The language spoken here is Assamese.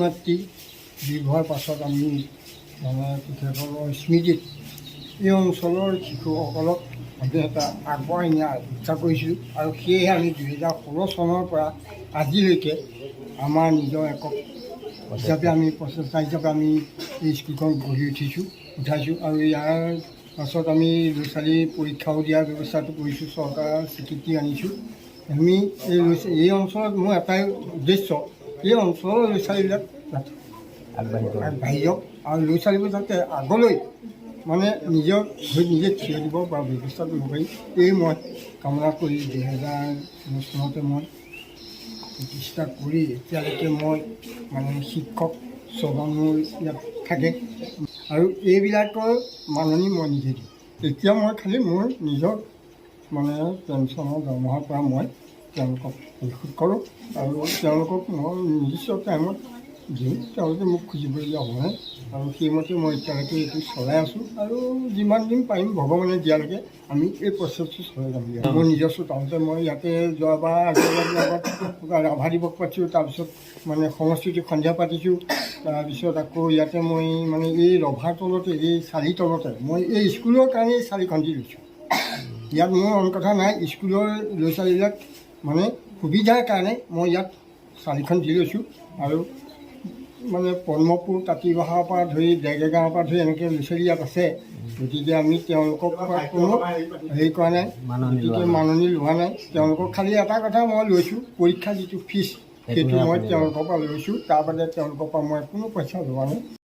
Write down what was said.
মাতৃ দীৰ্ঘৰ পাছত আমি মানে তেখেতসকলৰ স্মৃতিত এই অঞ্চলৰ শিশুসকলক আমি এটা আগবঢ়াই নিয়াৰ ইচ্ছা কৰিছিলোঁ আৰু সেয়েহে আমি 2016 চনৰ পৰা আজিলৈকে আমাৰ নিজৰ একক হিচাপে আমি প্ৰচেষ্টা হিচাপে আমি এই স্কুলখন গঢ়ি উঠাইছোঁ আৰু ইয়াৰ পাছত আমি ল'ৰা ছোৱালীৰ পৰীক্ষাও দিয়াৰ ব্যৱস্থাটো কৰিছোঁ, চৰকাৰৰ স্বীকৃতি আনিছোঁ। আমি এই অঞ্চলত মোৰ এটাই উদ্দেশ্য, এই অঞ্চলৰ ল'ৰা ছোৱালীবিলাক আগবাঢ়ি যাওক আৰু ল'ৰা ছোৱালীবোৰ যাতে আগলৈ মানে নিজৰ ভৰিত নিজে থিয় দিব পৰা ব্যৱস্থা কৰিব পাৰি, এই মই কামনা কৰি 2009 চনতে মই প্ৰতিষ্ঠা কৰি এতিয়ালৈকে মই মানে শিক্ষক ছজন মোৰ ইয়াত থাকে আৰু এইবিলাকৰ মাননি মই নিজে দিওঁ। এতিয়া মই খালি মোৰ নিজৰ মানে পেঞ্চনৰ দৰমহাৰ পৰা মই তেওঁলোকক পৰিশোধ কৰোঁ আৰু তেওঁলোকক মই নিৰ্দিষ্ট টাইমত দিওঁ, তেওঁলোকে মোক খুজিবলগীয়া হোৱা নাই আৰু সেইমতে মই এতিয়ালৈকে এইটো চলাই আছোঁ আৰু যিমান দিন পাৰিম ভগৱানে দিয়ালৈকে আমি এই প্ৰচেছটো চলাই যাম। মোৰ নিজৰ চোতালতে মই ইয়াতে যোৱাবাৰ আগত ৰাভা দিৱস পাতিছোঁ, তাৰপিছত মানে সংস্কৃতি সন্ধিয়া পাতিছোঁ, তাৰপিছত আকৌ ইয়াতে মই মানে এই ৰভাৰ তলতে এই চালি তলতে মই এই স্কুলৰ কাৰণে এই চালিখন দি লৈছোঁ। ইয়াত মোৰ অন্য কথা নাই, স্কুলৰ ল'ৰা ছোৱালীবিলাক মানে সুবিধাৰ কাৰণে মই ইয়াত চালিখন দি লৈছোঁ আৰু মানে পদ্মপুৰ তাঁতিবাহাৰ পৰা ধৰি ডেৰগাঁৱৰ পৰা ধৰি এনেকৈ ল'ৰা ছোৱালী ইয়াত আছে, গতিকে আমি তেওঁলোকক কোনো হেৰি কৰা নাই, গতিকে মাননি লোৱা নাই। তেওঁলোকক খালি এটা কথা মই লৈছোঁ, পৰীক্ষা যিটো ফিজ সেইটো মই তেওঁলোকৰ পৰা লৈছোঁ, তাৰ বাদে তেওঁলোকৰ পৰা মই কোনো পইচা লোৱা নাই।